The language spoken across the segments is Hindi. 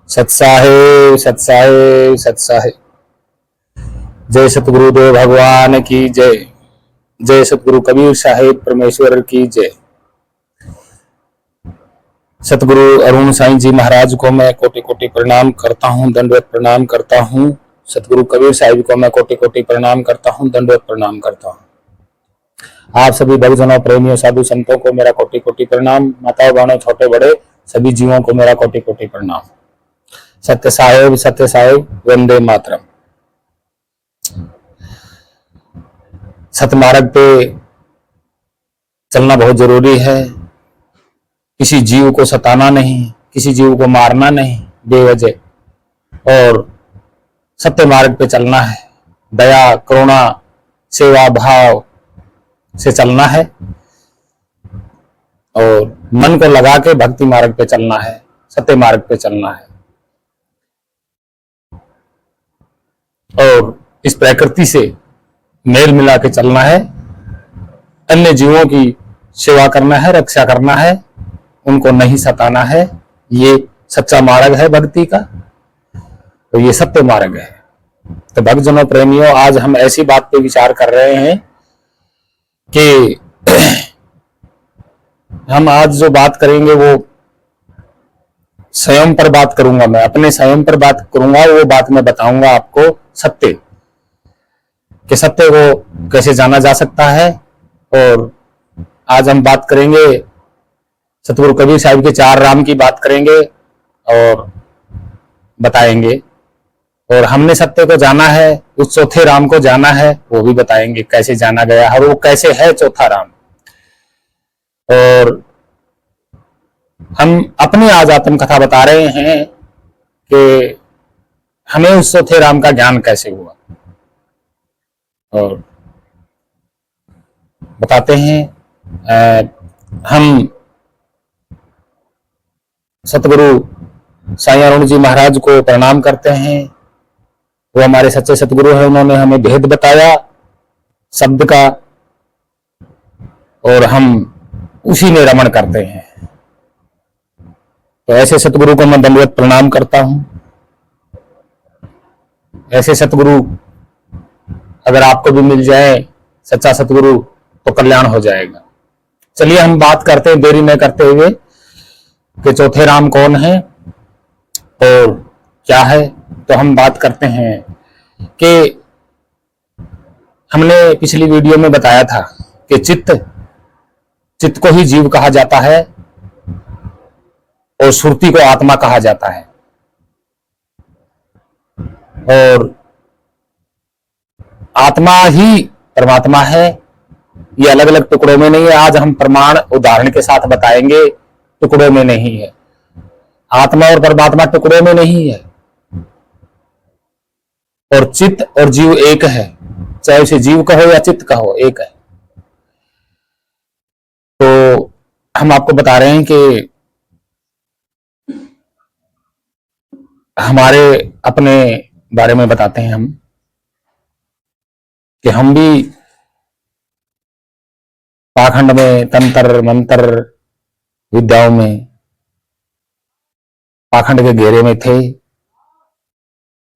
सत्साहे सत्साहे सत्साहे। जय सतगुरुदेव भगवान की जय। जय सतगुरु कबीर साहिब परमेश्वर की जय। सतगुरु अरुण साईं जी महाराज को मैं कोटि कोटि प्रणाम करता हूँ, दंडवत प्रणाम करता हूँ। सतगुरु कबीर साहिब को मैं कोटि कोटि प्रणाम करता हूँ, दंडवत प्रणाम करता हूँ। आप सभी भक्तजनों, प्रेमियों, साधु संतों को मेरा कोटि कोटि प्रणाम। माताओं बहनों, छोटे बड़े सभी जीवों को मेरा कोटि कोटि प्रणाम। सत्य साहेब वंदे मातरम। सतमार्ग पे चलना बहुत जरूरी है। किसी जीव को सताना नहीं, किसी जीव को मारना नहीं बेवजह, और सत्य मार्ग पे चलना है। दया, करुणा, सेवा भाव से चलना है और मन को लगा के भक्ति मार्ग पे चलना है, सत्य मार्ग पे चलना है। और इस प्रकृति से मेल मिला के चलना है। अन्य जीवों की सेवा करना है, रक्षा करना है, उनको नहीं सताना है। ये सच्चा मार्ग है भक्ति का, तो ये सत्य मार्ग है। तो भक्तजनों, प्रेमियों, आज हम ऐसी बात पे विचार कर रहे हैं कि हम आज जो बात करेंगे वो स्वयं पर बात करूंगा, मैं अपने स्वयं पर बात करूंगा। वो बात मैं बताऊंगा आपको सत्य, कि सत्य को कैसे जाना जा सकता है। और आज हम बात करेंगे सतगुरु कबीर साहिब के 4 राम की बात करेंगे और बताएंगे। और हमने सत्य को जाना है, उस चौथे राम को जाना है, वो भी बताएंगे कैसे जाना गया और वो कैसे है चौथा राम। और हम अपनी आज आत्म कथा बता रहे हैं कि हमें उस चौथे राम का ज्ञान कैसे हुआ, और बताते हैं। हम सतगुरु साईं अरुण जी महाराज को प्रणाम करते हैं। वो हमारे सच्चे सतगुरु हैं। उन्होंने हमें भेद बताया शब्द का, और हम उसी में रमण करते हैं। तो ऐसे सतगुरु को मैं दंडवत प्रणाम करता हूं। ऐसे सतगुरु अगर आपको भी मिल जाए, सच्चा सतगुरु, तो कल्याण हो जाएगा। चलिए हम बात करते हैं देरी न करते हुए कि चौथे राम कौन है और क्या है। तो हम बात करते हैं कि हमने पिछली वीडियो में बताया था कि चित्त को ही जीव कहा जाता है और सुरती को आत्मा कहा जाता है। और आत्मा ही परमात्मा है, ये अलग अलग टुकड़ों में नहीं है। आज हम प्रमाण उदाहरण के साथ बताएंगे, टुकड़ों में नहीं है। आत्मा और परमात्मा टुकड़ों में नहीं है। और चित्त और जीव एक है, चाहे उसे जीव कहो या चित्त कहो, एक है। तो हम आपको बता रहे हैं कि हमारे अपने बारे में बताते हैं हम, कि हम भी पाखंड में, तंत्र मंत्र विद्याओं में पाखंड के घेरे में थे,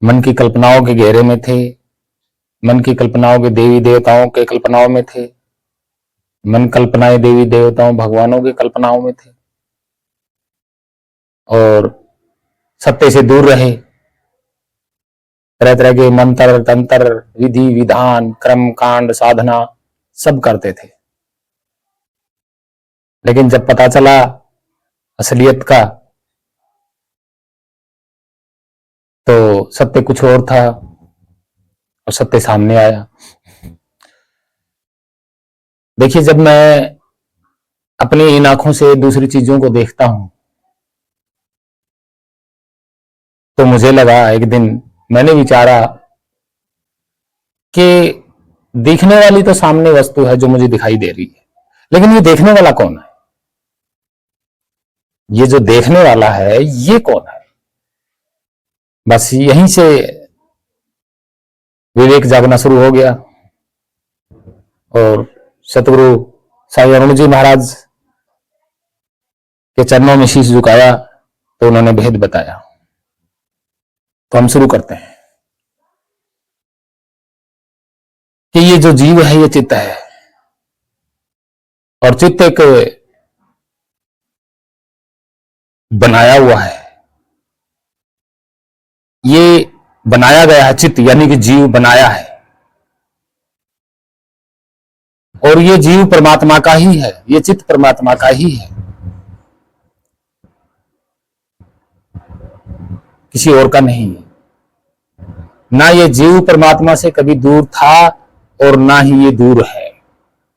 मन की कल्पनाओं के घेरे में थे, मन की कल्पनाओं के देवी देवताओं के कल्पनाओं में थे, मन कल्पनाएं देवी देवताओं भगवानों की कल्पनाओं में थे, और सत्य से दूर रहे। तरह तरह के मंत्र तंत्र विधि विधान क्रम कांड साधना सब करते थे। लेकिन जब पता चला असलियत का, तो सत्य कुछ और था और सत्य सामने आया। देखिए, जब मैं अपनी इन आंखों से दूसरी चीजों को देखता हूं, तो मुझे लगा, एक दिन मैंने विचारा कि दिखने वाली तो सामने वस्तु है जो मुझे दिखाई दे रही है, लेकिन ये देखने वाला कौन है? ये जो देखने वाला है ये कौन है? बस यहीं से विवेक जागना शुरू हो गया और सतगुरु साईं अरुण जी महाराज के चरणों में शीश झुकाया तो उन्होंने भेद बताया। तो हम शुरू करते हैं कि ये जो जीव है ये चित्त है, और चित्त एक बनाया हुआ है, ये बनाया गया है चित्त, यानी कि जीव बनाया है, और ये जीव परमात्मा का ही है, ये चित्त परमात्मा का ही है, किसी और का नहीं है। ना ये जीव परमात्मा से कभी दूर था और ना ही ये दूर है,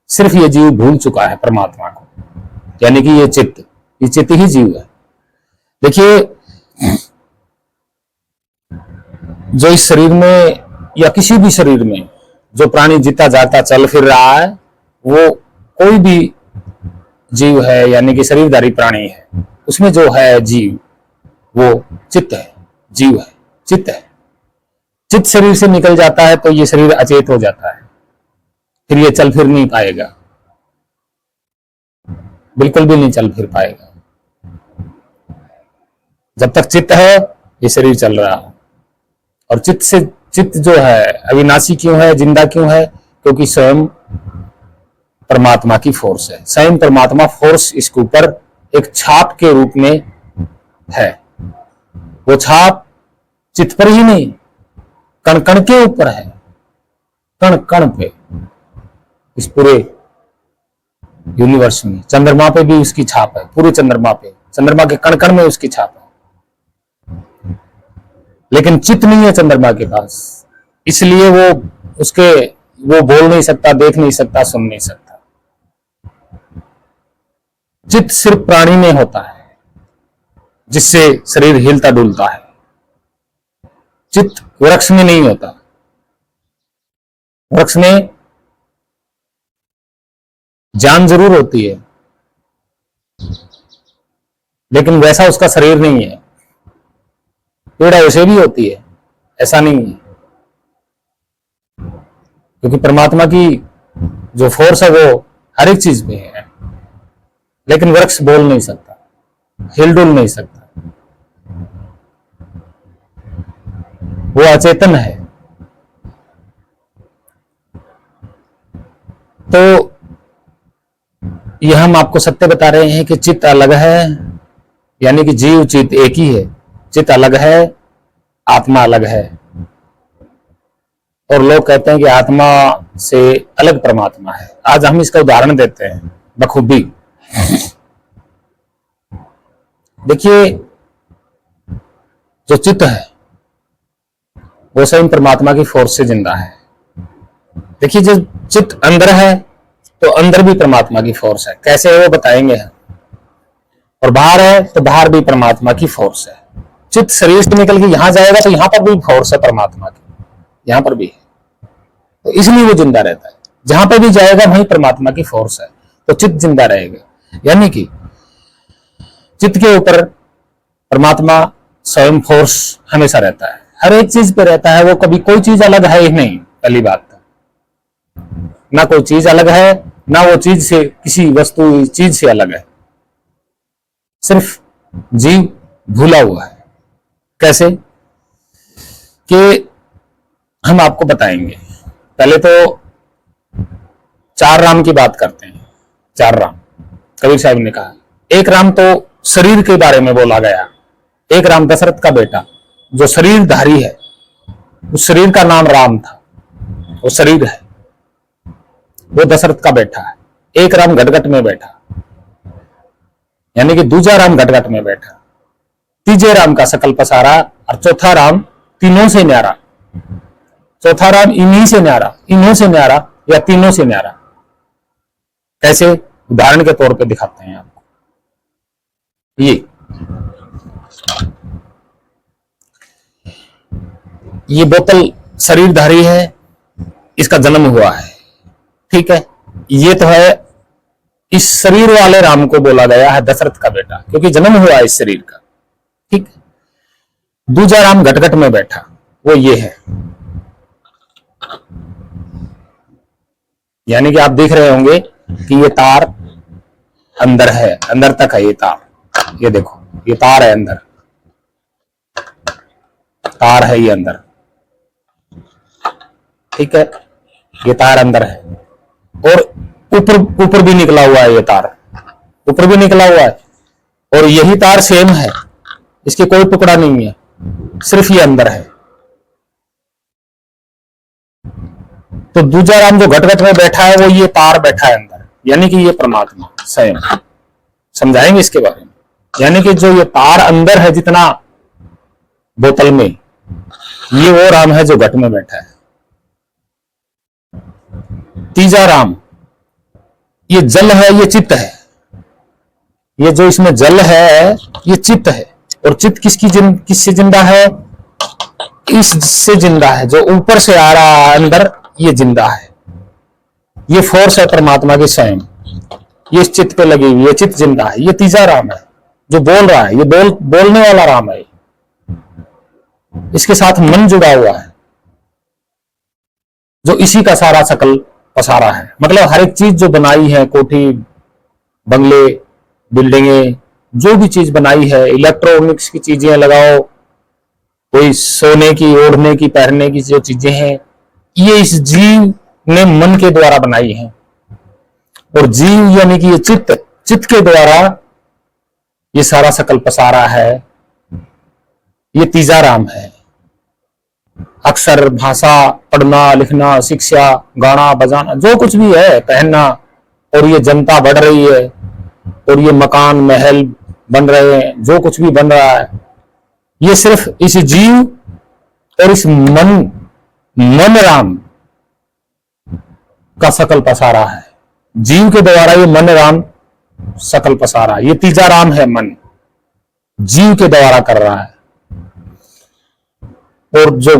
सिर्फ ये जीव भूल चुका है परमात्मा को, यानी कि ये चित्त ही जीव है। देखिए, जो इस शरीर में या किसी भी शरीर में जो प्राणी जीता जाता चल फिर रहा है, वो कोई भी जीव है, यानी कि शरीरधारी प्राणी है, उसमें जो है जीव वो चित्त है, जीव है, चित्त है। चित्त शरीर से निकल जाता है तो ये शरीर अचेत हो जाता है, फिर ये चल फिर नहीं पाएगा, बिल्कुल भी नहीं चल फिर पाएगा। जब तक चित्त है ये शरीर चल रहा है। और चित्त जो है अविनाशी क्यों है, जिंदा क्यों है? क्योंकि स्वयं परमात्मा की फोर्स है, स्वयं परमात्मा फोर्स इसके ऊपर एक छाप के रूप में है। वो छाप चित्त पर ही नहीं, कण कण के ऊपर है, कण कण पे, इस पूरे यूनिवर्स में। चंद्रमा पे भी उसकी छाप है, पूरे चंद्रमा पे, चंद्रमा के कण कण में उसकी छाप है। लेकिन चित्त नहीं है चंद्रमा के पास, इसलिए वो बोल नहीं सकता, देख नहीं सकता, सुन नहीं सकता। चित्त सिर्फ प्राणी में होता है, जिससे शरीर हिलता डुलता है। चित्त वृक्ष में नहीं होता। वृक्ष में जान जरूर होती है, लेकिन वैसा उसका शरीर नहीं है। पेड़ वैसे भी होती है, ऐसा नहीं है, क्योंकि परमात्मा की जो फोर्स है वो हर एक चीज में है। लेकिन वृक्ष बोल नहीं सकता, हिलडुल नहीं सकता, वो अचेतन है। तो यह हम आपको सत्य बता रहे हैं कि चित्त अलग है, यानी कि जीव चित्त एक ही है। चित्त अलग है, आत्मा अलग है। और लोग कहते हैं कि आत्मा से अलग परमात्मा है। आज हम इसका उदाहरण देते हैं बखूबी। देखिए, जो चित्त है वो स्वयं परमात्मा की फोर्स से जिंदा है। देखिए, जो चित्त अंदर है तो अंदर भी परमात्मा की फोर्स है। कैसे है वो बताएंगे हम। और बाहर है तो बाहर भी परमात्मा की फोर्स है। चित्त शरीर से निकल के यहां जाएगा तो यहां पर भी फोर्स है परमात्मा की, यहां पर भी है, तो इसलिए वो जिंदा रहता है। जहां पर भी जाएगा वहीं परमात्मा की फोर्स है, तो चित्त जिंदा रहेगा। यानी कि चित्त के ऊपर परमात्मा स्वयं फोर्स हमेशा रहता है, हर एक चीज पे रहता है। वो कभी कोई चीज अलग है ही नहीं। पहली बात, ना कोई चीज अलग है, ना वो चीज से, किसी वस्तु चीज से अलग है। सिर्फ जीव भूला हुआ है। कैसे कि हम आपको बताएंगे। पहले तो 4 राम की बात करते हैं। 4 राम कबीर साहब ने कहा। एक राम तो शरीर के बारे में बोला गया। एक राम दशरथ का बेटा जो शरीरधारी है, उस शरीर का नाम राम था, वो शरीर है, वो दशरथ का बेटा है। एक राम घटघट में बैठा, यानी कि दूसरा राम घटघट में बैठा, तीजे राम का सकल पसारा, और चौथा राम तीनों से न्यारा। चौथा राम इन्हीं से न्यारा, इन्हों से न्यारा, या तीनों से न्यारा। कैसे? उदाहरण के तौर पे दिखाते हैं आपको। ये बोतल शरीरधारी है, इसका जन्म हुआ है, ठीक है। ये तो है, इस शरीर वाले राम को बोला गया है दशरथ का बेटा, क्योंकि जन्म हुआ इस शरीर का, ठीक। दूजा राम घटघट में बैठा, वो ये है। यानी कि आप देख रहे होंगे कि ये तार अंदर है, अंदर तक है ये तार। ये देखो, ये तार है अंदर, तार है ये अंदर, ठीक है, ये तार अंदर है। और ऊपर ऊपर भी निकला हुआ है, ये तार ऊपर भी निकला हुआ है। और यही तार सेम है, इसके कोई टुकड़ा नहीं है, सिर्फ ये अंदर है। तो दूजा राम जो घट घट में बैठा है वो ये तार बैठा है अंदर, यानी कि ये परमात्मा स्वयं। समझाएंगे इसके बारे में। यानी कि जो ये तार अंदर है जितना बोतल में, ये वो राम है जो घट में बैठा है। तीजा राम, ये जल है, ये चित्त है। ये जो इसमें जल है ये चित्त है। और चित्त किससे जिंदा है? इससे जिंदा है, जो ऊपर से आ रहा है अंदर, ये जिंदा है। ये फोर्स है परमात्मा की स्वयं, ये इस चित्त पे लगी हुई है, चित्त जिंदा है। ये तीजा राम है जो बोल रहा है, ये बोलने वाला राम है। इसके साथ मन जुड़ा हुआ है, जो इसी का सारा सकल पसारा है। मतलब हर एक चीज जो बनाई है, कोठी, बंगले, बिल्डिंगें, जो भी चीज बनाई है, इलेक्ट्रॉनिक्स की चीजें लगाओ, कोई सोने की, ओढ़ने की, पहनने की जो चीजें हैं, ये इस जीव ने मन के द्वारा बनाई है। और जीव यानी कि ये चित्त के द्वारा ये सारा सकल पसारा है। ये तीजा राम है। अक्षर, भाषा, पढ़ना, लिखना, शिक्षा, गाना, बजाना, जो कुछ भी है, पहनना, और ये जनता बढ़ रही है, और ये मकान, महल बन रहे हैं, जो कुछ भी बन रहा है, ये सिर्फ इस जीव और इस मन राम का सकल पसारा है। जीव के द्वारा ये मन राम सकल पसारा। ये तीजा राम है, मन जीव के द्वारा कर रहा है। और जो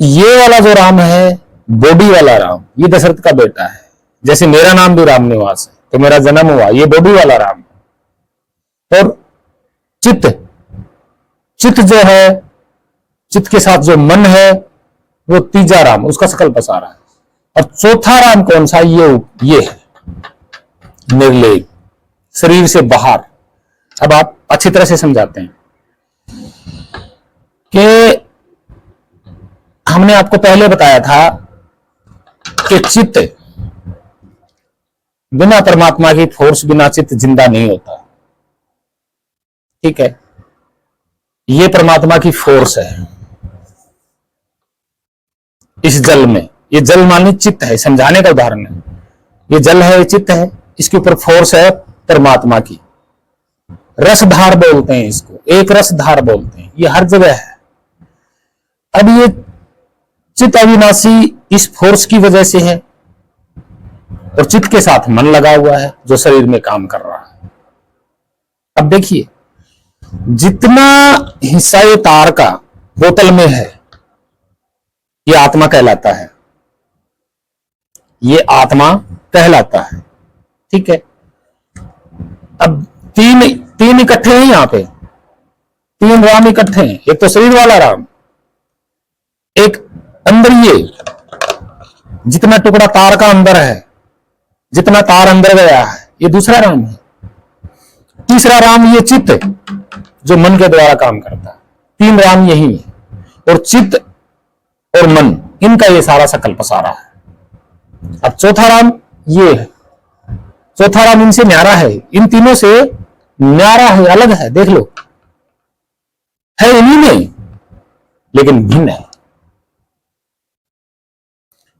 ये वाला जो राम है, बॉडी वाला राम, ये दशरथ का बेटा है। जैसे मेरा नाम भी राम निवास है, तो मेरा जन्म हुआ, ये बॉडी वाला राम। और चित्त जो है, चित्त के साथ जो मन है, वो तीजा राम, उसका सकल पसारा है। और चौथा राम कौन सा? ये है निर्लेप, शरीर से बाहर। अब आप अच्छी तरह से समझाते हैं कि हमने आपको पहले बताया था कि चित्त बिना परमात्मा की फोर्स, बिना चित्त जिंदा नहीं होता। ठीक है, ये परमात्मा की फोर्स है इस जल में। ये जल मानी चित्त है, समझाने का उदाहरण है। ये जल है, ये चित्त है, इसके ऊपर फोर्स है परमात्मा की। रसधार बोलते हैं इसको, एक रसधार बोलते हैं, ये हर जगह है। अब ये चित्त अविनाशी इस फोर्स की वजह से है, और चित्त के साथ मन लगा हुआ है जो शरीर में काम कर रहा है। अब देखिए, जितना हिस्सा ये तार का बोतल में है, ये आत्मा कहलाता है, ये आत्मा कहलाता है। ठीक है, अब तीन इकट्ठे हैं यहां पे, तीन राम इकट्ठे हैं। एक तो शरीर वाला राम, एक अंदर ये जितना टुकड़ा तार का अंदर है, जितना तार अंदर गया है, ये दूसरा राम है। तीसरा राम ये चित्त जो मन के द्वारा काम करता है। तीन राम यही है, और चित्त और मन, इनका ये सारा सकल पसारा है। अब चौथा राम ये है, चौथा राम इनसे न्यारा है, इन तीनों से न्यारा है, अलग है। देख लो, है इन्हीं में लेकिन भिन्न है।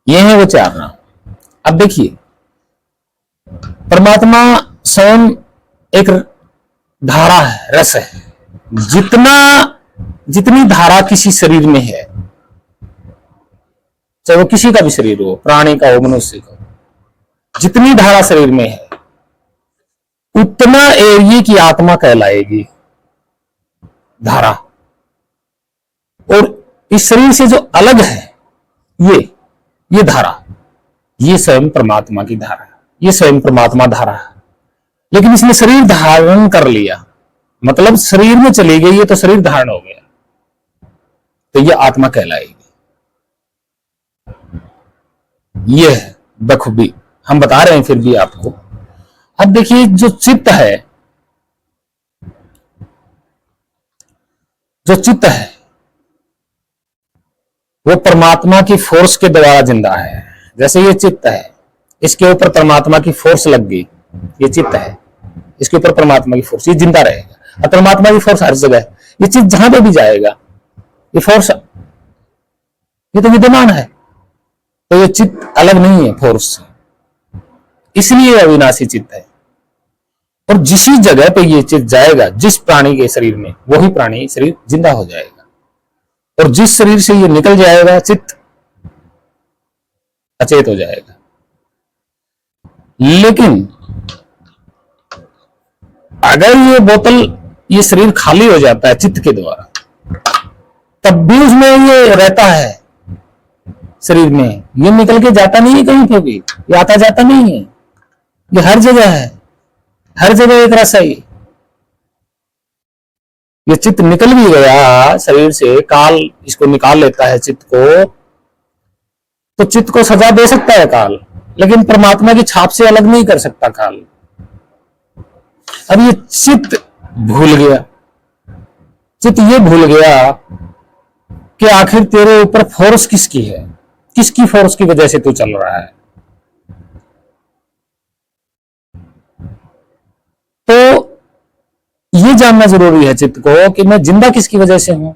ये है वो चार राम। अब देखिए, परमात्मा स्वयं एक धारा है, रस है। जितनी धारा किसी शरीर में है, चाहे वो किसी का भी शरीर हो, प्राणी का हो, मनुष्य का, जितनी धारा शरीर में है, उतना एरिया की आत्मा कहलाएगी धारा। और इस शरीर से जो अलग है ये धारा, ये स्वयं परमात्मा की धारा है, ये स्वयं परमात्मा धारा है। लेकिन इसने शरीर धारण कर लिया, मतलब शरीर में चली गई, ये तो शरीर धारण हो गया, तो ये आत्मा कहलाएगी। ये है बखूबी, हम बता रहे हैं फिर भी आपको। अब देखिए जो चित्त है, जो चित्त है वो परमात्मा की फोर्स के द्वारा जिंदा है। जैसे ये चित्त है, इसके ऊपर परमात्मा की फोर्स लग गई, ये चित्त है, इसके ऊपर परमात्मा की फोर्स, ये जिंदा रहेगा। और परमात्मा की फोर्स हर जगह है, ये चित्त जहां पे भी जाएगा ये फोर्स, ये तो विद्यमान है। तो ये चित्त अलग नहीं है फोर्स से, इसलिए अविनाशी चित्त है। और जिस जगह पे ये चित्त जाएगा, जिस प्राणी के शरीर में, वही प्राणी शरीर जिंदा हो जाएगा। और जिस शरीर से ये निकल जाएगा, चित्त अचेत हो जाएगा। लेकिन अगर ये बोतल, ये शरीर खाली हो जाता है चित्त के द्वारा, तब भी उसमें ये रहता है शरीर में, ये निकल के जाता नहीं है कहीं पे भी, ये आता जाता नहीं है, ये हर जगह है, हर जगह एक रस है। ये चित्त निकल भी गया शरीर से, काल इसको निकाल लेता है चित्त को, तो चित्त को सजा दे सकता है काल, लेकिन परमात्मा की छाप से अलग नहीं कर सकता काल। अब ये चित्त भूल गया, चित्त ये भूल गया कि आखिर तेरे ऊपर फोर्स किसकी है, किसकी फोर्स की वजह से तू चल रहा है। तो ये जानना जरूरी है चित्त को कि मैं जिंदा किसकी वजह से हूं।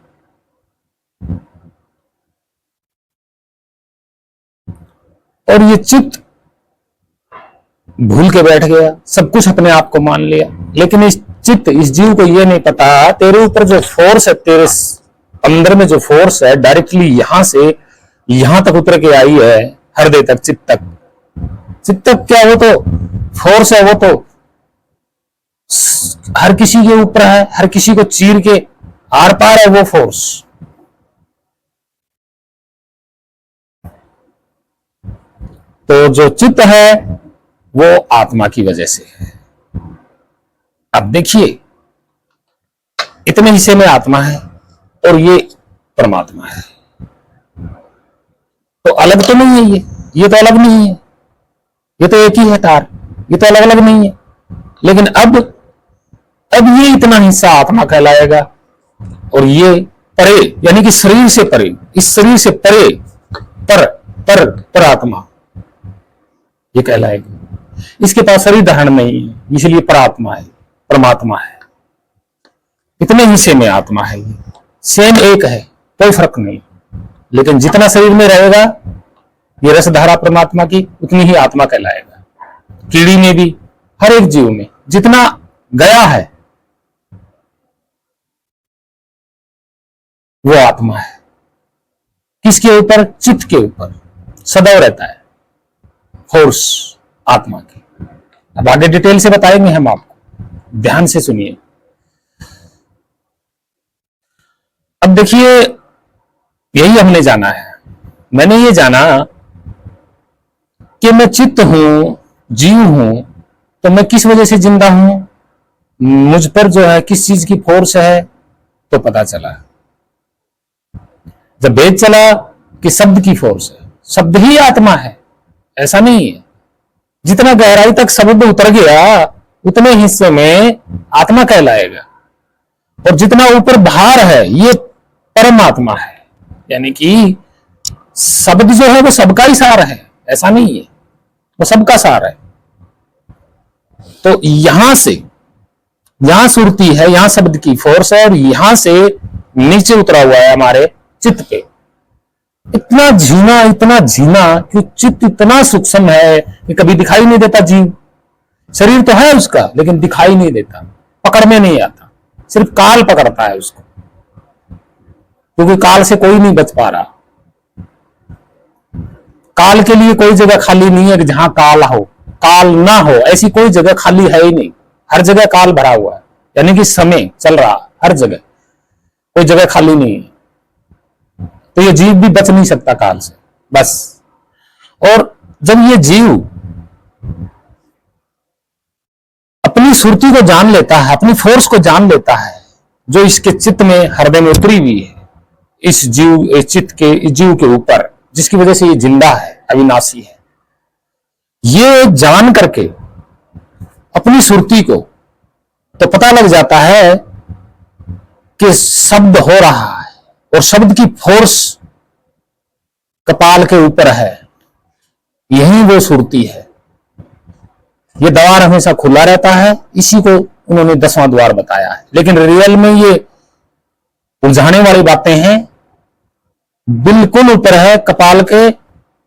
और ये चित्त भूल के बैठ गया, सब कुछ अपने आप को मान लिया। लेकिन इस चित्त, इस जीव को ये नहीं पता तेरे ऊपर जो फोर्स है, तेरे अंदर में जो फोर्स है, डायरेक्टली यहां से यहां तक उतर के आई है, हृदय तक, चित्त तक। चित्त तक क्या, वो तो फोर्स है, वो तो हर किसी के ऊपर है, हर किसी को चीर के आर पार है वो फोर्स। तो जो चित्त है वो आत्मा की वजह से है। अब देखिए, इतने हिस्से में आत्मा है और ये परमात्मा है, तो अलग तो नहीं है ये तो अलग नहीं है, ये तो एक ही है तार, ये तो अलग अलग नहीं है। लेकिन अब ये इतना हिस्सा आत्मा कहलाएगा, और ये परे, यानी कि शरीर से परे, इस शरीर से परे, पर आत्मा ये कहलाएगा। इसके पास शरीर धारण नहीं है, इसलिए परात्मा है, परमात्मा है। इतने हिस्से में आत्मा है, ये सेम एक है, कोई फर्क नहीं। लेकिन जितना शरीर में रहेगा ये रसधारा परमात्मा की, उतनी ही आत्मा कहलाएगा। कीड़ी में भी, हर एक जीव में जितना गया है वो आत्मा है। किसके ऊपर? चित्त के ऊपर सदैव रहता है फोर्स आत्मा की। अब आगे डिटेल से बताएंगे हम आपको, ध्यान से सुनिए। अब देखिए, यही हमने जाना है, मैंने ये जाना कि मैं चित्त हूं, जीव हूं, तो मैं किस वजह से जिंदा हूं, मुझ पर जो है किस चीज की फोर्स है, तो पता चला जब भेद चला कि शब्द की फोर्स है, शब्द ही आत्मा है, ऐसा नहीं है। जितना गहराई तक शब्द उतर गया उतने हिस्से में आत्मा कहलाएगा, और जितना ऊपर भार है ये परमात्मा है। यानी कि शब्द जो है वो सबका ही सार है, ऐसा नहीं है, वो सबका सार है। तो यहां से, यहां सुरती है, यहां शब्द की फोर्स है, और यहां से नीचे उतरा हुआ है हमारे चित्त पे। इतना झीना कि चित्त इतना सूक्ष्म है कि कभी दिखाई नहीं देता जीव। शरीर तो है उसका, लेकिन दिखाई नहीं देता, पकड़ में नहीं आता, सिर्फ काल पकड़ता है उसको, क्योंकि काल से कोई नहीं बच पा रहा। काल के लिए कोई जगह खाली नहीं है कि जहां काल हो, काल ना हो, ऐसी कोई जगह खाली है ही नहीं। हर जगह काल भरा हुआ है, यानी कि समय चल रहा, हर जगह कोई जगह खाली नहीं है। तो ये जीव भी बच नहीं सकता काल से, बस। और जब ये जीव अपनी सुरती को जान लेता है, अपनी फोर्स को जान लेता है, जो इसके चित्त में, हृदय में उतरी हुई है, इस जीव, इस चित्त के, इस जीव के ऊपर, जिसकी वजह से ये जिंदा है, अविनाशी है, ये जान करके अपनी सुरती को तो पता लग जाता है कि शब्द हो रहा है और शब्द की फोर्स कपाल के ऊपर है, यही वो सुरती है। ये द्वार हमेशा खुला रहता है, इसी को उन्होंने 10वां द्वार बताया है। लेकिन रियल में ये उलझाने वाली बातें हैं, बिल्कुल ऊपर है कपाल के।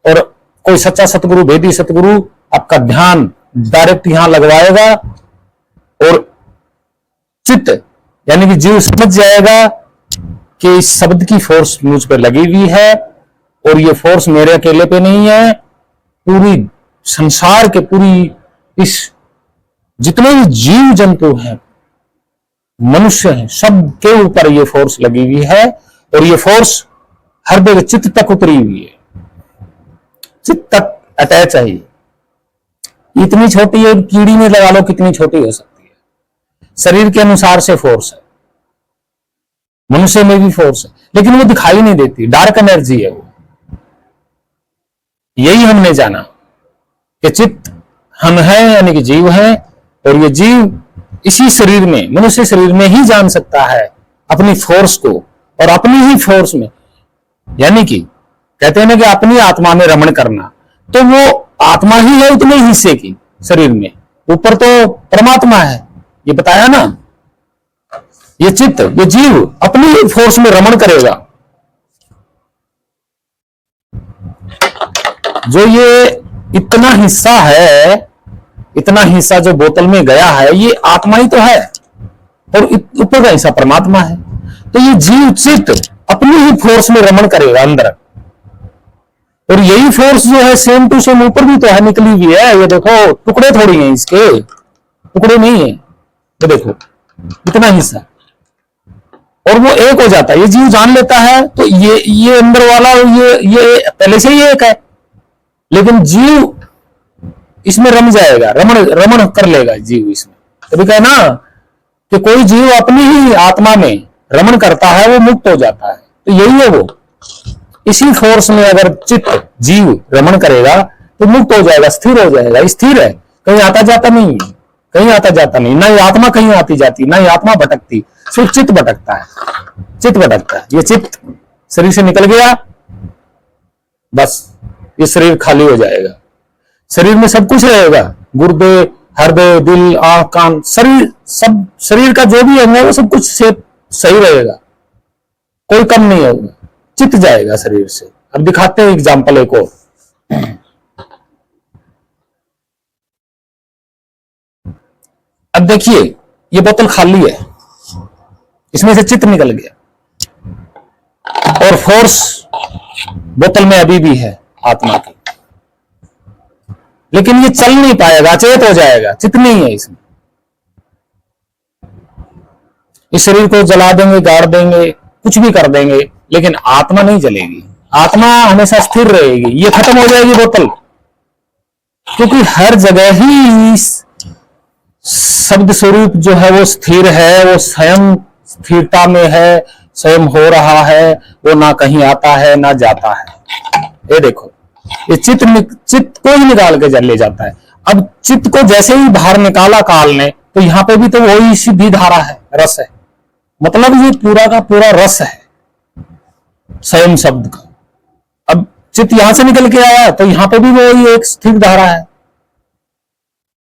और कोई सच्चा सतगुरु, भेदी सतगुरु आपका ध्यान डायरेक्ट यहां लगवाएगा और चित्त यानी कि जीव समझ जाएगा कि इस शब्द की फोर्स मुझ पर लगी हुई है और ये फोर्स मेरे अकेले पे नहीं है, पूरी संसार के, पूरी इस जितने भी जीव जंतु हैं, मनुष्य हैं, सब के ऊपर ये फोर्स लगी हुई है। और ये फोर्स हर जगह चित्त तक उतरी हुई है, चित्त तक अटैच है। इतनी छोटी है, कीड़ी में लगा लो कितनी छोटी हो सकती है। शरीर के अनुसार से फोर्स है, मनुष्य में भी फोर्स है, लेकिन वो दिखाई नहीं देती, डार्क एनर्जी है वो। यही हमने जाना कि चित्त हम हैं, यानी कि जीव हैं, और ये जीव इसी शरीर में, मनुष्य शरीर में ही जान सकता है अपनी फोर्स को, और अपनी ही फोर्स में, यानी कि कहते हैं ना कि अपनी आत्मा में रमण करना, तो वो आत्मा ही है उतने हिस्से की शरीर में, ऊपर तो परमात्मा है, ये बताया ना। ये चित्त, ये जीव अपनी ही फोर्स में रमण करेगा। जो ये इतना हिस्सा है, इतना हिस्सा जो बोतल में गया है, ये आत्मा ही तो है, और ऊपर का हिस्सा परमात्मा है। तो ये जीव चित्त अपनी ही फोर्स में रमण करेगा अंदर, और यही फोर्स जो है सेम टू सेम ऊपर भी तो है, निकली हुई है। ये देखो, टुकड़े थोड़ी हैं इसके, टुकड़े नहीं है, ये देखो इतना हिस्सा, और वो एक हो जाता है। ये जीव जान लेता है, तो ये अंदर वाला ये पहले से ही एक है, लेकिन जीव इसमें रम जाएगा, रमण कर लेगा जीव इसमें। तभी कहे ना कि कोई जीव अपनी ही आत्मा में रमण करता है, वो मुक्त हो जाता है। तो यही है वो, इसी फोर्स में अगर चित्त जीव रमण करेगा तो मुक्त हो जाएगा, स्थिर हो जाएगा। स्थिर है, कहीं आता जाता नहीं, कहीं आता जाता नहीं, ना ये आत्मा कहीं आती जाती, ना ये आत्मा भटकती, सिर्फ चित्त भटकता है, चित्त भटकता है। ये चित्त शरीर से निकल गया, बस ये शरीर खाली हो जाएगा। शरीर में सब कुछ रहेगा, गुर्दे, हृदय, दिल, आंख, कान, शरीर, सब शरीर का जो भी अंग है वो सब कुछ से सही रहेगा, कोई कम नहीं होगा। चित्त जाएगा शरीर से। अब दिखाते हैं एग्जाम्पल एक और। अब देखिए, ये बोतल खाली है, इसमें से चित्त निकल गया, और फोर्स बोतल में अभी भी है आत्मा की, लेकिन ये चल नहीं पाएगा, अचेत हो जाएगा, चित्त नहीं है इसमें। इस शरीर को जला देंगे, गाड़ देंगे, कुछ भी कर देंगे, लेकिन आत्मा नहीं जलेगी, आत्मा हमेशा स्थिर रहेगी। ये खत्म हो जाएगी बोतल, क्योंकि हर जगह ही शब्द स्वरूप जो है वो स्थिर है, वो स्वयं स्थिरता में है, स्वयं हो रहा है, वो ना कहीं आता है ना जाता है। ये देखो, ये चित्त को ही निकाल के ले जाता है। अब चित्त को जैसे ही बाहर निकाला काल ने, तो यहां पे भी तो वही सीधी धारा है, रस है, मतलब ये पूरा का पूरा रस है स्वयं शब्द का। अब चित्त यहां से निकल के आया, तो यहां पे भी वही एक स्थिर धारा है।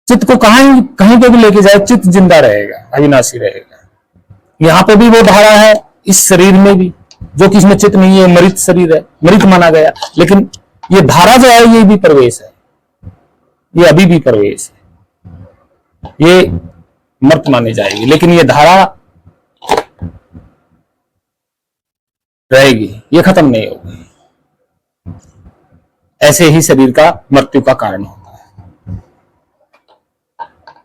चित्त को कहीं पे भी लेके जाए, चित्त जिंदा रहेगा, अविनाशी रहेगा। यहां पे भी वो धारा है, इस शरीर में भी, जो कि इसमें चित्त नहीं है, मृत शरीर है, मृत माना गया, लेकिन ये धारा जो है ये भी प्रवेश है, ये अभी भी प्रवेश है, ये मृत मानी जाएगी, लेकिन ये धारा रहेगी, ये खत्म नहीं होगी। ऐसे ही शरीर का मृत्यु का कारण होता है,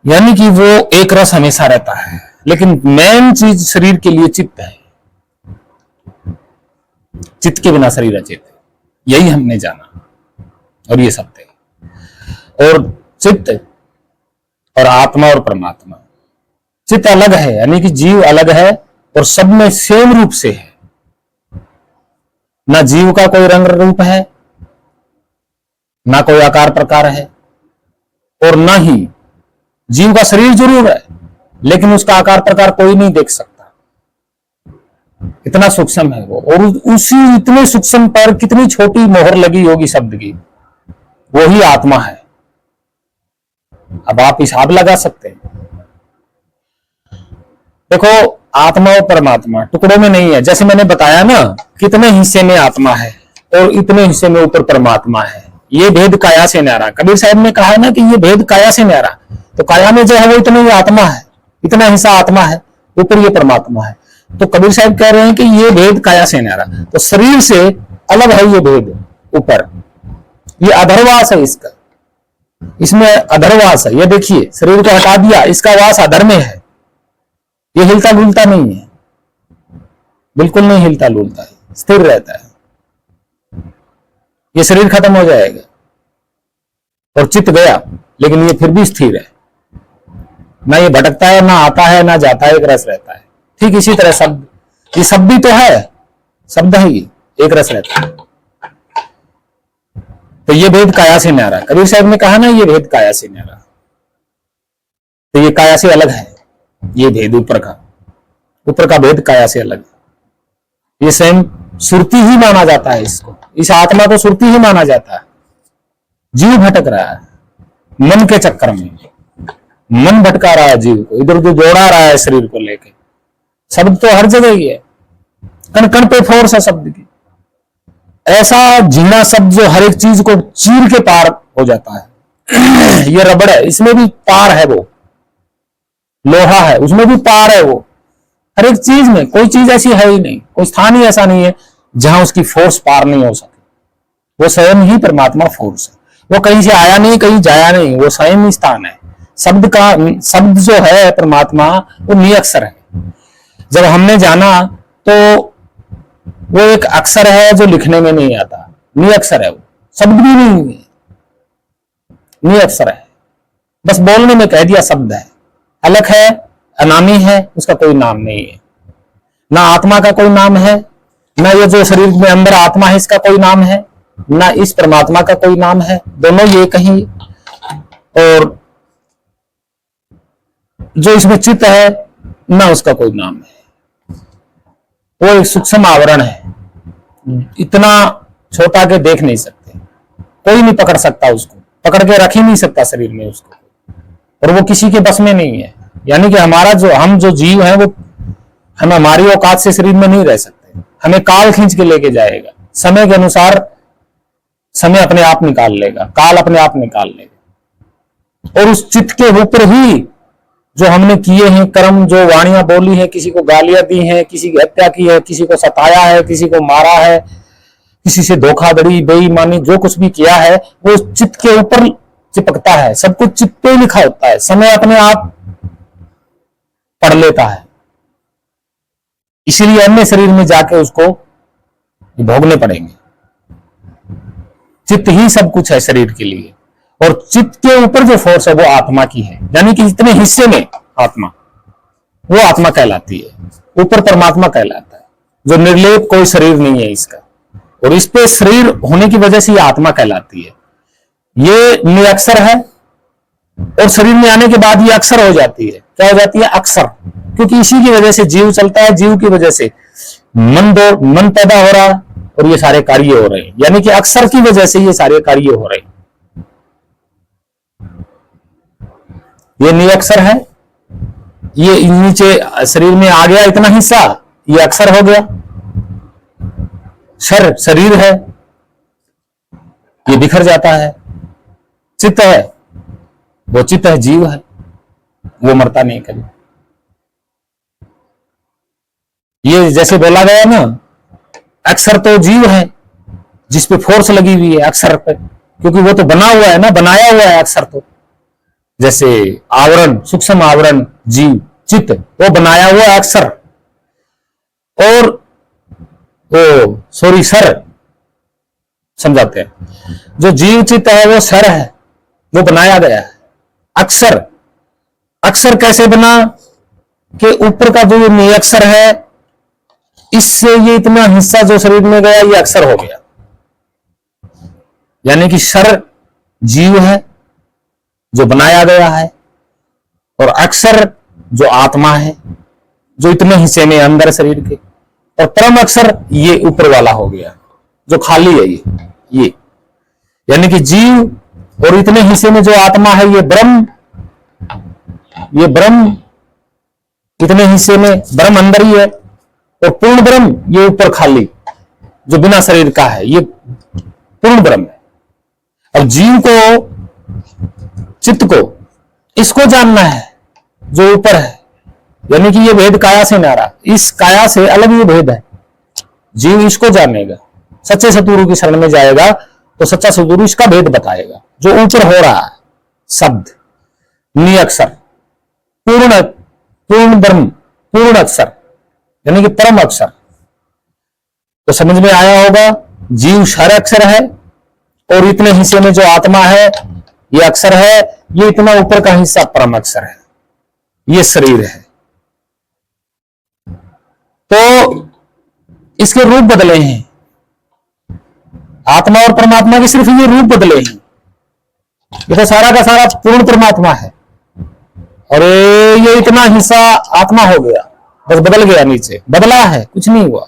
यानी कि वो एक रस हमेशा रहता है, लेकिन मेन चीज शरीर के लिए चित्त है। चित्त के बिना शरीर अचेत है, यही हमने जाना, और ये सत्य है। और चित्त और आत्मा और परमात्मा, चित्त अलग है, यानी कि जीव अलग है, और सब में सेम रूप से है। ना जीव का कोई रंग रूप है, ना कोई आकार प्रकार है, और न ही जीव का शरीर जरूर है, लेकिन उसका आकार प्रकार कोई नहीं देख सकता, इतना सूक्ष्म है वो। और उसी इतने सूक्ष्म पर कितनी छोटी मोहर लगी होगी शब्द की, वो ही आत्मा है। अब आप हिसाब लगा सकते हैं। देखो, आत्मा और परमात्मा टुकड़ों में नहीं है। जैसे मैंने बताया ना, कितने हिस्से में आत्मा है और इतने हिस्से में ऊपर परमात्मा है। ये भेद काया से न्यारा। कबीर साहब ने कहा ना कि ये भेद काया से न्यारा। तो काया में जो है वो इतना ही आत्मा है, इतना हिस्सा आत्मा है, ऊपर ये परमात्मा है। तो कबीर साहब कह रहे हैं कि ये भेद काया से न्यारा। तो शरीर से अलग है ये भेद ऊपर। ये अधरवास है इसका, इसमें अधरवास है। ये देखिए, शरीर को हटा दिया, इसका वास अधर में है। ये हिलता डुलता नहीं है, बिल्कुल नहीं हिलता डुलता है, स्थिर रहता है। ये शरीर खत्म हो जाएगा और चित्त गया, लेकिन ये फिर भी स्थिर है। ना ये भटकता है, ना आता है, ना जाता है, एक रस रहता है। ठीक इसी तरह शब्द, ये शब्द भी तो है, शब्द है ये, एक रस रहता है। तो ये भेद काया से न्यारा। कबीर साहब ने कहा ना, ये भेद काया से न्यारा। तो ये काया से अलग है, ये भेद ऊपर का भेद काया से अलग है। ये स्वयं सुरती ही माना जाता है इसको, इस आत्मा को सुरती ही माना जाता है। जीव भटक रहा है मन के चक्कर में, मन भटका रहा है जीव को, इधर उधर दौड़ा रहा है शरीर को लेके। शब्द तो हर जगह ही है, कण कण पे फोर्स है शब्द की। ऐसा झीना शब्द जो हर एक चीज को चीर के पार हो जाता है। ये रबड़ है, इसमें भी पार है, वो लोहा है, उसमें भी पार है। वो हर एक चीज में, कोई चीज ऐसी है ही नहीं, कोई स्थान ही ऐसा नहीं है जहां उसकी फोर्स पार नहीं हो सके। वो स्वयं ही परमात्मा फोर्स है। वो कहीं से आया नहीं, कहीं जाया नहीं, वो स्वयं ही स्थान है। शब्द जो है परमात्मा, वो निअक्षर है। जब हमने जाना तो वो एक अक्षर है जो लिखने में नहीं आता, निअक्षर है वो, शब्द भी नहीं है, निअक्षर है। बस बोलने में कह दिया शब्द है। अलग है, अनामी है, उसका कोई नाम नहीं है। ना आत्मा का कोई नाम है, ना ये जो शरीर में अंदर आत्मा है इसका कोई नाम है, ना इस परमात्मा का कोई नाम है। दोनों ये कहीं, और जो इसमें चित्त है ना उसका कोई नाम है। वो एक सूक्ष्म आवरण है, इतना छोटा के देख नहीं सकते, कोई नहीं पकड़ सकता उसको, पकड़ के रख ही नहीं सकता शरीर में उसको, और वो किसी के बस में नहीं है। यानी कि हम जो जीव हैं, वो हम हमारी औकात से शरीर में नहीं रह सकते। हमें काल खींच के लेके जाएगा, समय के अनुसार समय अपने आप निकाल लेगा, काल अपने आप निकाल लेगा। और उस चित्त के ऊपर ही जो हमने किए हैं कर्म, जो वाणियां बोली हैं, किसी को गालियां दी हैं, किसी की हत्या की है, किसी को सताया है, किसी को मारा है, किसी से धोखाधड़ी, बेईमानी, जो कुछ भी किया है, वो चित्त के ऊपर चिपकता है। सब कुछ चित्त पे ही लिखा होता है, समय अपने आप पढ़ लेता है। इसीलिए अन्य शरीर में जाके उसको भोगने पड़ेंगे। चित्त ही सब कुछ है शरीर के लिए, और चित्त के ऊपर जो फोर्स है वो आत्मा की है। यानी कि इतने हिस्से में आत्मा, वो आत्मा कहलाती है, ऊपर परमात्मा कहलाता है, जो निर्लेप कोई शरीर नहीं है इसका। और इस पे शरीर होने की वजह से ये आत्मा कहलाती है। ये निरक्षर है, और शरीर में आने के बाद ये अक्षर हो जाती है। क्या हो जाती है? अक्षर। क्योंकि इसी की वजह से जीव चलता है, जीव की वजह से मन पैदा हो रहा है, और ये सारे कार्य हो रहे हैं। यानी कि अक्षर की वजह से ये सारे कार्य हो रहे हैं। ये निअक्षर है, ये नीचे शरीर में आ गया इतना हिस्सा, ये अक्षर हो गया। शरीर है, ये बिखर जाता है। चित्त है, वो चित्त है, जीव है, वो मरता नहीं कभी। ये जैसे बोला गया ना, अक्षर तो जीव है जिस पे फोर्स लगी हुई है अक्षर पे, क्योंकि वो तो बना हुआ है ना, बनाया हुआ है अक्षर। तो जैसे आवरण, सूक्ष्म आवरण जीव, चित्त, वो बनाया हुआ अक्षर, और वो सर समझाते हैं। जो जीव चित्त है वो सर है, वो बनाया गया है। अक्षर कैसे बना कि ऊपर का जो निअक्षर है, इससे ये इतना हिस्सा जो शरीर में गया ये अक्षर हो गया। यानी कि सर जीव है जो बनाया गया है, और अक्षर जो आत्मा है, जो इतने हिस्से में अंदर शरीर के, और परम अक्षर ये ऊपर वाला हो गया जो खाली है ये यानी कि जीव और इतने हिस्से में जो आत्मा है ये ब्रह्म इतने हिस्से में ब्रह्म अंदर ही है, और पूर्ण ब्रह्म ये ऊपर खाली जो बिना शरीर का है, ये पूर्ण ब्रह्म है। अब जीव को, चित्त को, इसको जानना है जो ऊपर है, यानी कि ये भेद काया से नारा, इस काया से अलग ये भेद है। जीव इसको जानेगा, सच्चे सतगुरु की शरण में जाएगा तो सच्चा सतगुरु इसका भेद बताएगा, जो ऊपर हो रहा है शब्द, निअक्षर, पूर्ण ब्रह्म, पूर्ण अक्षर यानी कि परम अक्षर। तो समझ में आया होगा, जीव क्षर अक्षर है, और इतने हिस्से में जो आत्मा है ये अक्षर है, ये इतना ऊपर का हिस्सा परम अक्षर है, ये शरीर है। तो इसके रूप बदले हैं, आत्मा और परमात्मा के सिर्फ ये रूप बदले हैं, ये तो सारा का सारा पूर्ण परमात्मा है, और ये इतना हिस्सा आत्मा हो गया, बस बदल गया, नीचे बदला है, कुछ नहीं हुआ।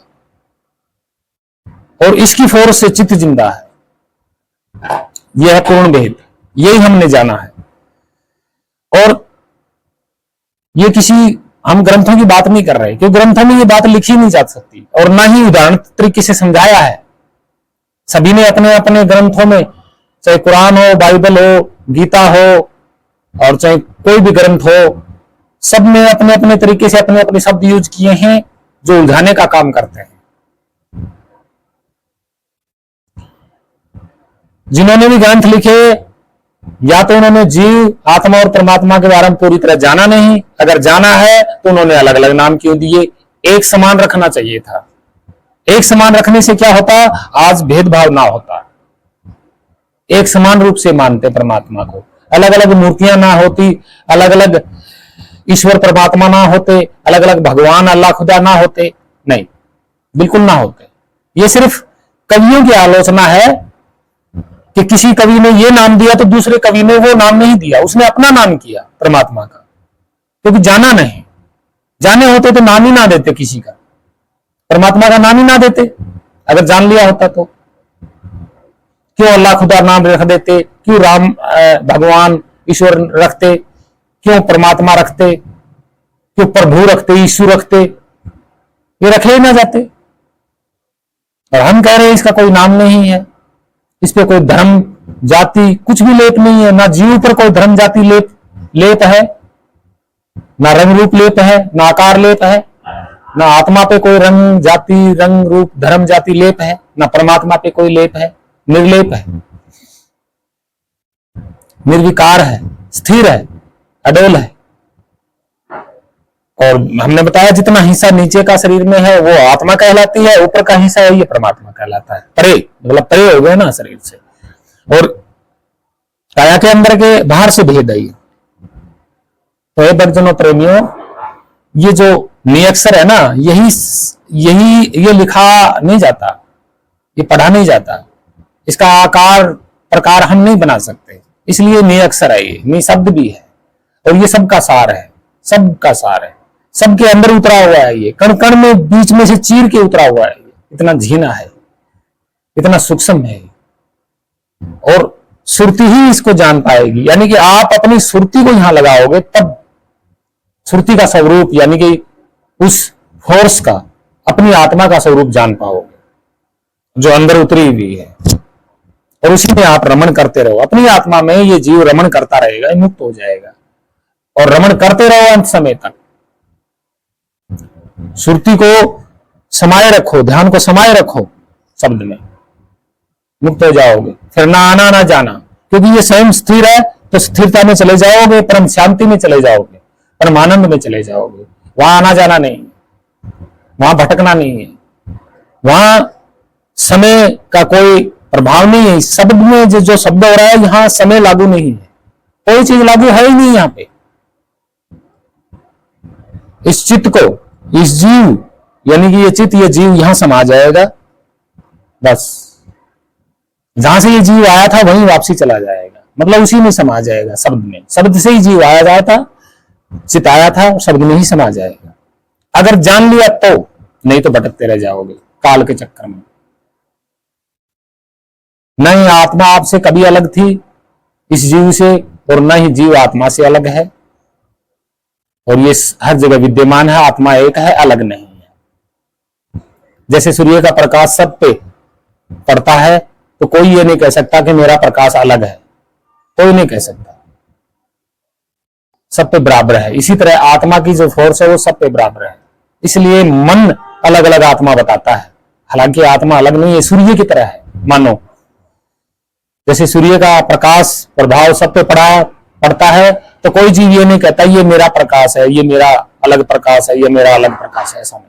और इसकी फोर्स से चित्त जिंदा है, यह है पूर्ण भेद, यही हमने जाना है। और ये किसी हम ग्रंथों की बात नहीं कर रहे, क्योंकि ग्रंथों में ये बात लिखी नहीं जा सकती, और ना ही उदाहरण तरीके से समझाया है। सभी ने अपने अपने ग्रंथों में, चाहे कुरान हो, बाइबल हो, गीता हो, और चाहे कोई भी ग्रंथ हो, सब में अपने अपने तरीके से अपने अपने शब्द यूज किए हैं जो उलझाने का काम करते हैं। जिन्होंने भी ग्रंथ लिखे, या तो उन्होंने जीव, आत्मा और परमात्मा के बारे में पूरी तरह जाना नहीं, अगर जाना है तो उन्होंने अलग अलग नाम क्यों दिए? एक समान रखना चाहिए था। एक समान रखने से क्या होता, आज भेदभाव ना होता, एक समान रूप से मानते परमात्मा को, अलग अलग मूर्तियां ना होती, अलग अलग ईश्वर परमात्मा ना होते, अलग अलग भगवान अल्लाह खुदा ना होते, नहीं, बिल्कुल ना होते। ये सिर्फ कवियों की आलोचना है कि किसी कवि ने ये नाम दिया तो दूसरे कवि ने वो नाम नहीं दिया, उसने अपना नाम किया परमात्मा का, क्योंकि जाना नहीं। जाने होते तो नाम ही ना देते किसी का, परमात्मा का नाम ही ना देते। अगर जान लिया होता तो क्यों अल्लाह खुदा नाम रख देते, क्यों राम भगवान ईश्वर रखते, क्यों परमात्मा रखते, क्यों प्रभु रखते, यीशु रखते, ये रखे ही ना जाते। और हम कह रहे हैं इसका कोई नाम नहीं है, इस पे कोई धर्म जाति कुछ भी लेप नहीं है, ना जीव पर कोई धर्म जाति लेप है, ना रंग रूप लेप है, ना आकार लेप है, ना आत्मा पे कोई रंग जाति रंग रूप धर्म जाति लेप है, ना परमात्मा पे कोई लेप है, निर्लेप है, निर्विकार है, स्थिर है, अडोल है। और हमने बताया जितना हिस्सा नीचे का शरीर में है वो आत्मा कहलाती है, ऊपर का हिस्सा है ये परमात्मा कहलाता है। परे मतलब परे हो गए ना शरीर से, और काया के अंदर के बाहर से भेद है। तो हे भक्तजनों प्रेमियों, ये जो निअक्षर है ना, यही ये लिखा नहीं जाता, ये पढ़ा नहीं जाता, इसका आकार प्रकार हम नहीं बना सकते, इसलिए निअक्षर है, ये निशब्द भी है, और ये सबका सार है, सबका सार है, सबके अंदर उतरा हुआ है, ये कण कण में बीच में से चीर के उतरा हुआ है, इतना झीना है, इतना सूक्ष्म है। और सुरती ही इसको जान पाएगी, यानी कि आप अपनी सुरती को यहां लगाओगे तब सुरती का स्वरूप यानी कि उस फोर्स का, अपनी आत्मा का स्वरूप जान पाओगे जो अंदर उतरी हुई है। और उसी में आप रमण करते रहो, अपनी आत्मा में ये जीव रमण करता रहेगा, मुक्त हो जाएगा, और रमण करते रहो अंत समय तक। सुरती को समाये रखो, ध्यान को समाये रखो शब्द में, मुक्त हो जाओगे। फिर ना आना ना जाना, क्योंकि ये स्वयं स्थिर है, तो स्थिरता में चले जाओगे, परम शांति में चले जाओगे, परम आनंद में चले जाओगे। वहां आना जाना नहीं, वहां भटकना नहीं है, वहां समय का कोई प्रभाव नहीं है। इस शब्द में जो शब्द हो रहा है यहां समय लागू नहीं है, कोई चीज लागू है ही नहीं यहां पे। इस चित्त को, इस जीव यानी कि ये चित्त, ये जीव यहां समा जाएगा, बस जहां से ये जीव आया था वहीं वापसी चला जाएगा, मतलब उसी में समा जाएगा, शब्द में। शब्द से ही जीव आया जाता, चित आया था, शब्द में ही समा जाएगा अगर जान लिया तो, नहीं तो भटकते रह जाओगे काल के चक्कर में। नहीं आत्मा आपसे कभी अलग थी इस जीव से, और न ही जीव आत्मा से अलग है, और ये हर जगह विद्यमान है। आत्मा एक है, अलग नहीं है। जैसे सूर्य का प्रकाश सब पे पड़ता है, तो कोई ये नहीं कह सकता कि मेरा प्रकाश अलग है, कोई नहीं कह सकता, सब पे बराबर है। इसी तरह आत्मा की जो फोर्स है वो सब पे बराबर है। इसलिए मन अलग अलग आत्मा बताता है, हालांकि आत्मा अलग नहीं है, सूर्य की तरह है। मानो जैसे सूर्य का प्रकाश प्रभाव सब पे पड़ता है, तो कोई जीव ये नहीं कहता ये मेरा प्रकाश है, ये मेरा अलग प्रकाश है, ये मेरा अलग प्रकाश है, ऐसा नहीं।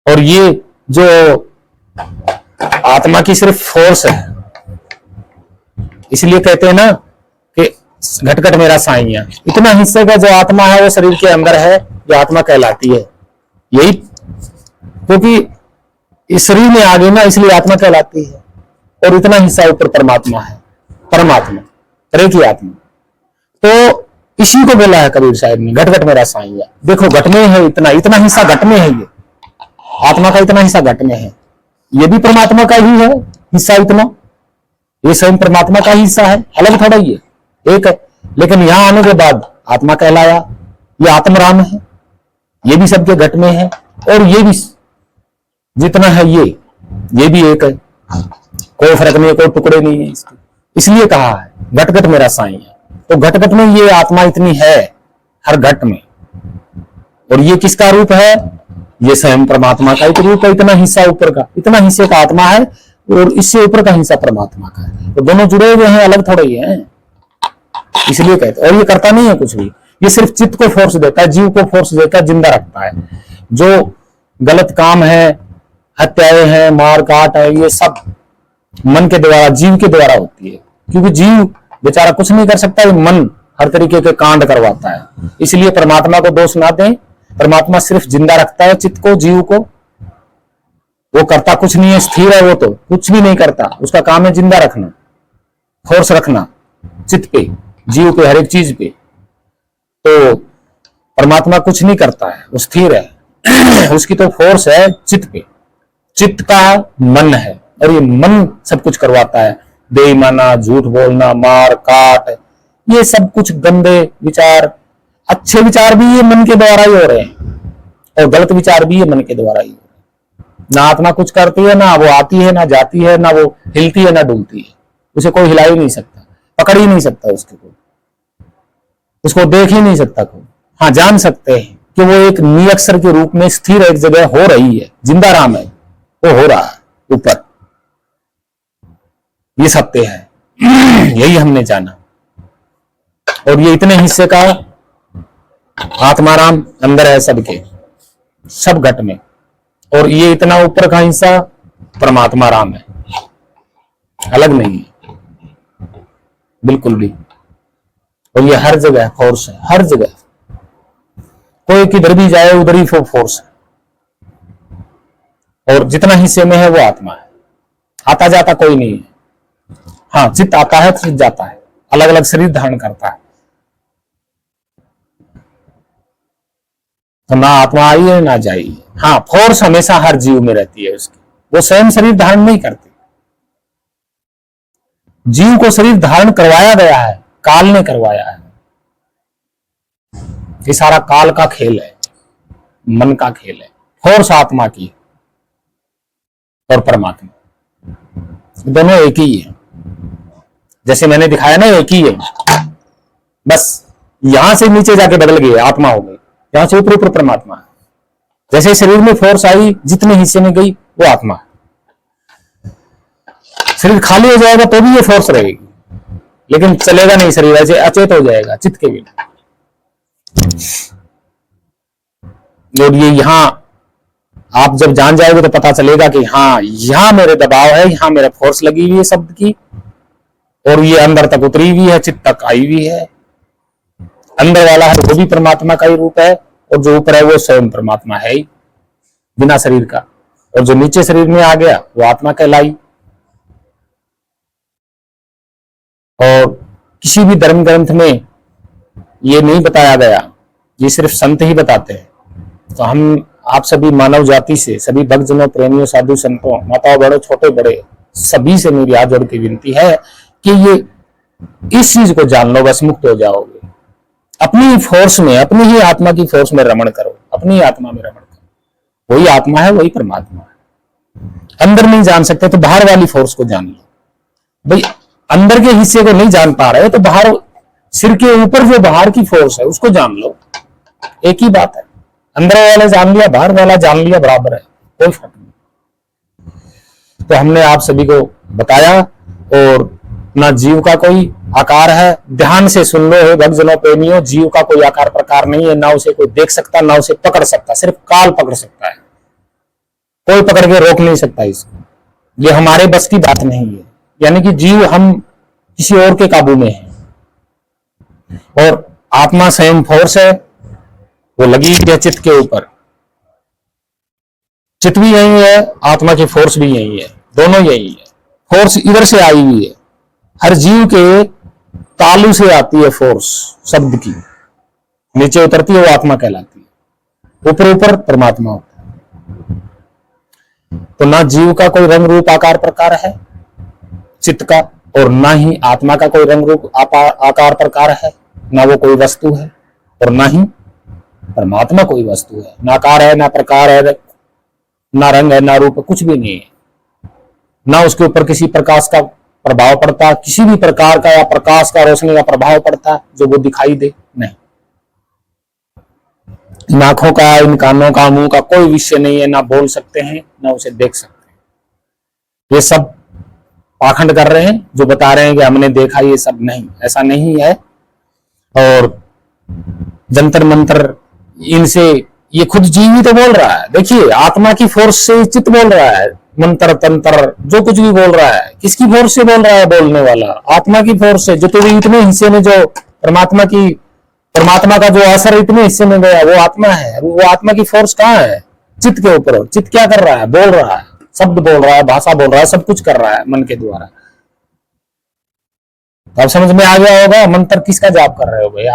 और ये जो आत्मा की सिर्फ फोर्स है, इसलिए कहते हैं ना कि घट घट मेरा साईं। इतना हिस्से का जो आत्मा है वो शरीर के अंदर है, जो आत्मा कहलाती है। यही क्योंकि इस शरीर में आ गई ना, इसलिए आत्मा कहलाती है। और इतना हिस्सा ऊपर परमात्मा है, परमात्मा तरह की आत्मा। तो इसी को बोला है कबीर साहब ने, घट घट मेरा साईं। देखो घट में है, इतना इतना हिस्सा घट में है, ये आत्मा का इतना हिस्सा घट में है, ये भी परमात्मा का ही है हिस्सा इतना, ये स्वयं परमात्मा का ही हिस्सा है, अलग थोड़ा ही है, एक है। लेकिन यहां आने के बाद आत्मा कहलाया, ये आत्मराम है, ये भी सबके घट में है, और ये भी जितना है ये भी एक है, कोई फर्क नहीं है, कोई टुकड़े नहीं है इसके। इसलिए कहा है घट घट मेरा साईं है। तो घट घट में ये आत्मा इतनी है, हर घट में। और ये किसका रूप है? ये स्वयं परमात्मा का एक रूप है। इतना हिस्सा ऊपर का, इतना हिस्से का आत्मा है, और इससे ऊपर का हिस्सा परमात्मा का है। तो दोनों जुड़े हुए हैं, अलग थोड़े ही हैं, इसलिए कहते। और ये करता नहीं है कुछ भी, ये सिर्फ चित्त को फोर्स देता है, जीव को फोर्स देता है, जिंदा रखता है। जो गलत काम है, हत्याएं हैं, मार काट है, ये सब मन के द्वारा, जीव के द्वारा होती है। क्योंकि जीव बेचारा कुछ नहीं कर सकता, ये मन हर तरीके के कांड करवाता है। इसलिए परमात्मा को दोष ना दें, परमात्मा सिर्फ जिंदा रखता है चित्त को, जीव को। वो करता कुछ नहीं है, स्थिर है, वो तो कुछ भी नहीं करता। उसका काम है जिंदा रखना, फोर्स रखना चित्त पे, जीव पे, हर एक चीज पे। तो परमात्मा कुछ नहीं करता है, वो स्थिर है। उसकी तो फोर्स है चित्त पे, चित्त का मन है, और ये मन सब कुछ करवाता है। बेईमाना, झूठ बोलना, मार काट, ये सब कुछ गंदे विचार, अच्छे विचार भी ये मन के द्वारा ही हो रहे हैं, और गलत विचार भी ये मन के द्वारा ही हो रहे हैं। ना आत्मा कुछ करती है, ना वो आती है, ना जाती है, ना वो हिलती है, ना डुलती है। उसे कोई हिला ही नहीं सकता, पकड़ ही नहीं सकता उसके को, उसको देख ही नहीं सकता कोई। हाँ, जान सकते हैं कि वो एक निरक्षर के रूप में स्थिर एक जगह हो रही है, जिंदा राम है, वो हो रहा है ऊपर। ये सत्य है, यही हमने जाना। और ये इतने हिस्से का आत्माराम अंदर है सबके, सब घट में। और ये इतना ऊपर का हिस्सा परमात्मा राम है, अलग नहीं है बिल्कुल भी। और ये हर जगह फोर्स है, हर जगह। कोई किधर भी जाए उधर ही फोर्स है। और जितना हिस्से में है वो आत्मा है, आता जाता कोई नहीं है। हाँ, चित्त आता है, चित्त जाता है, अलग अलग शरीर धारण करता है। तो ना आत्मा आई है ना जाई। हाँ, फोर्स हमेशा हर जीव में रहती है उसकी, वो स्वयं शरीर धारण नहीं करती। जीव को शरीर धारण करवाया गया है, काल ने करवाया है। ये सारा काल का खेल है, मन का खेल है। फोर्स आत्मा की और परमात्मा दोनों एक ही है। जैसे मैंने दिखाया ना, एक ही है, बस यहां से नीचे जाके बदल गई, आत्मा हो गई, यहां से ऊपर ऊपर परमात्मा है। जैसे शरीर में फोर्स आई, जितने हिस्से में गई वो आत्मा है। शरीर खाली हो जाएगा तो भी ये फोर्स रहेगी, लेकिन चलेगा नहीं शरीर, ऐसे अचेत हो जाएगा चित्त के बिना। और ये यहां आप जब जान जाओगे तो पता चलेगा कि हाँ, यहां मेरे दबाव है, यहां मेरा फोर्स लगी हुई है शब्द की, और ये अंदर तक उतरी हुई है, चित्त तक आई हुई है। अंदर वाला है वो भी परमात्मा का ही रूप है, और जो ऊपर है वो स्वयं परमात्मा है ही, बिना शरीर का। और जो नीचे शरीर में आ गया वो आत्मा कहलाई। और किसी भी धर्म ग्रंथ में ये नहीं बताया गया, ये सिर्फ संत ही बताते हैं। तो हम आप सभी मानव जाति से, सभी भक्तजनों, प्रेमियों, साधु संतों, माताओं बड़ों, छोटे बड़े, सभी से मेरी हाथ जोड़ की विनती है कि ये इस चीज को जान लो, बस मुक्त हो जाओगे। अपनी फोर्स में, अपनी ही आत्मा की फोर्स में रमण करो, अपनी आत्मा में रमण करो। वही आत्मा है, वही परमात्मा है। अंदर नहीं जान सकते तो बाहर वाली फोर्स को जान लो। भाई अंदर के हिस्से को नहीं जान पा रहे तो बाहर, सिर के ऊपर जो बाहर की फोर्स है उसको जान लो, एक ही बात है। अंदर वाला जान लिया, बाहर वाला जान लिया, बराबर है, कोई फर्क नहीं। तो हमने आप सभी को बताया, और ना जीव का कोई आकार है, ध्यान से सुन लो हे भक्तजनों, प्रेमियों, जीव का कोई आकार प्रकार नहीं है, ना उसे कोई देख सकता, ना उसे पकड़ सकता, सिर्फ काल पकड़ सकता है, कोई पकड़ के रोक नहीं सकता इसको। ये हमारे बस की बात नहीं है, यानी कि जीव हम किसी और के काबू में है, और आत्मा स्वयं फोर्स है, वो लगी है चित्त के ऊपर। चित्त भी यही है, आत्मा की फोर्स भी यही है, दोनों यही है। फोर्स इधर से आई हुई है, हर जीव के तालू से आती है फोर्स शब्द की, नीचे उतरती है वो आत्मा कहलाती है, ऊपर ऊपर परमात्मा होता है। तो ना जीव का कोई रंग रूप आकार प्रकार है चित्त का, और ना ही आत्मा का कोई रंग रूप आकार प्रकार है, ना वो कोई वस्तु है, और ना ही परमात्मा कोई वस्तु है। ना आकार है, ना प्रकार है, ना रंग है, ना रूप है, कुछ भी नहीं है। ना उसके ऊपर किसी प्रकाश का प्रभाव पड़ता, किसी भी प्रकार का या प्रकाश का, रोशनी का प्रभाव पड़ता जो वो दिखाई दे, नहीं। इन आंखों का, इन कानों का, मुंह का कोई विषय नहीं है, ना बोल सकते हैं, ना उसे देख सकते हैं। ये सब पाखंड कर रहे हैं, जो बता रहे हैं कि हमने देखा, ये सब नहीं, ऐसा नहीं है। और जंतर मंतर इनसे, ये खुद जीव ही तो बोल रहा है। देखिए आत्मा की फोर्स से चित्त बोल रहा है, मंत्र तंत्र जो कुछ भी बोल रहा है, किसकी फोर्स से बोल रहा है बोलने वाला? आत्मा की फोर्स से। जो तो इतने हिस्से में जो परमात्मा का जो असर इतने हिस्से में गया, वो आत्मा है। वो आत्मा की फोर्स कहाँ है? चित्त के ऊपर। चित्त क्या कर रहा है? बोल रहा है, शब्द बोल रहा है, भाषा बोल रहा है, सब कुछ कर रहा है मन के द्वारा। तो अब समझ में आ गया होगा मंत्र किसका जाप कर रहे हो भाई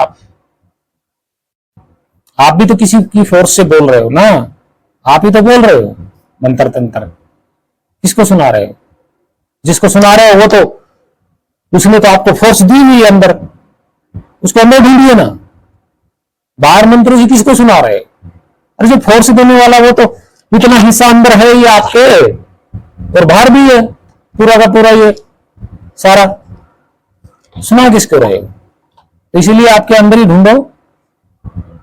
आप भी तो किसी की फोर्स से बोल रहे हो ना, आप ही तो बोल रहे हो मंत्र तंत्र। किसको सुना रहे हो? जिसको सुना रहे हो वो तो, उसने तो आपको फोर्स दी हुई है अंदर, उसको अंदर ढूंढिए ना। बाहर मंत्र जी किसको सुना रहे? अरे जो फोर्स देने वाला वो तो इतना हिस्सा अंदर है ही आपके, और बाहर भी है पूरा का पूरा। ये सारा सुना किसको रहे हो? तो इसीलिए आपके अंदर ही ढूंढो,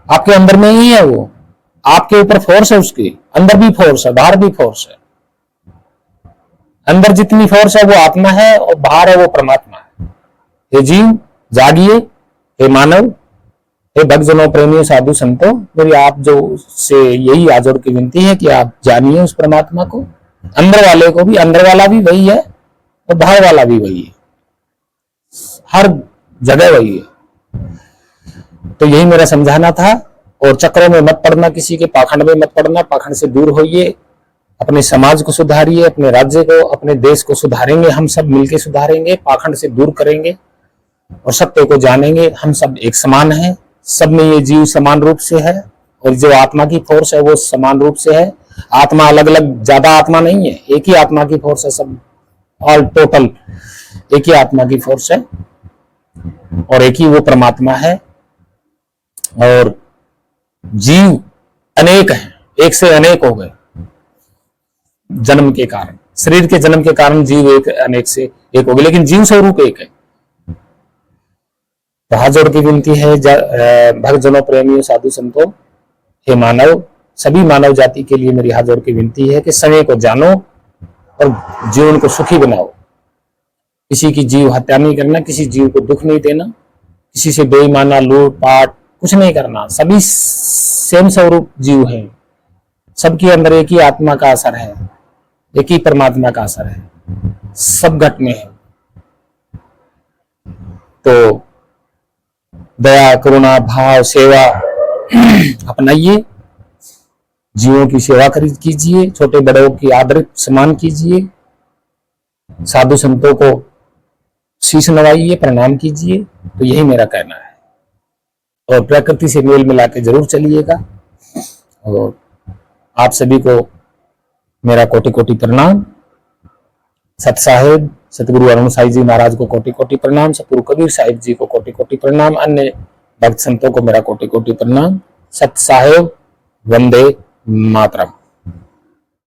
आपके अंदर में ही है वो। आपके ऊपर फोर्स है, उसके अंदर भी फोर्स है, बाहर भी फोर्स है। अंदर जितनी फोर्स है वो आत्मा है, और बाहर है वो परमात्मा है। हे जीव जागिए, हे मानव, हे भक्तजनों, प्रेमियों, साधु संतों, मेरी आप जो से यही आजोड़ की विनती है कि आप जानिए उस परमात्मा को, अंदर वाले को भी। अंदर वाला भी वही है और बाहर वाला भी वही है, हर जगह वही है। तो यही मेरा समझाना था। और चक्रों में मत पड़ना, किसी के पाखंड में मत पड़ना, पाखंड से दूर होइए, अपने समाज को सुधारिए, अपने राज्य को, अपने देश को सुधारेंगे, हम सब मिलकर सुधारेंगे, पाखंड से दूर करेंगे और सत्य को जानेंगे। हम सब एक समान हैं, सब में ये जीव समान रूप से है, और जो आत्मा की फोर्स है वो समान रूप से है। आत्मा अलग अलग, ज्यादा आत्मा नहीं है, एक ही आत्मा की फोर्स है, सब ऑल टोटल एक ही आत्मा की फोर्स है, और एक ही वो परमात्मा है। और जीव अनेक हैं, एक से अनेक हो गए जन्म के कारण, शरीर के जन्म के कारण जीव एक अनेक से एक हो गए, लेकिन जीव स्वरूप एक है। तो हाथ जोड़ की विनती है भक्तजनों, प्रेमियों, साधु संतों, हे मानव, सभी मानव जाति के लिए मेरी हाथ जोड़ की विनती है कि समय को जानो और जीवन को सुखी बनाओ। किसी की जीव हत्या नहीं करना, किसी जीव को दुख नहीं देना, किसी से बेईमाना, लूट पाट कुछ नहीं करना। सभी सेम स्वरूप जीव हैं, सबके अंदर एक ही आत्मा का असर है, एक ही परमात्मा का असर है, सब घट में है। तो दया, करुणा, भाव, सेवा अपनाइए, जीवों की सेवा कीजिए, छोटे बड़ों की आदर सम्मान कीजिए, साधु संतों को शीश नवाइए, प्रणाम कीजिए। तो यही मेरा कहना है। और प्रकृति से मेल मिला के जरूर चलिएगा। और आप सभी को मेरा कोटि कोटि प्रणाम। सत साहेब सतगुरु अरुण साई जी महाराज को कोटि कोटि प्रणाम। सतगुरु कबीर साहिब जी को कोटि कोटि प्रणाम। अन्य भक्त संतों को मेरा कोटि कोटि प्रणाम। सत साहेब, वंदे मातरम।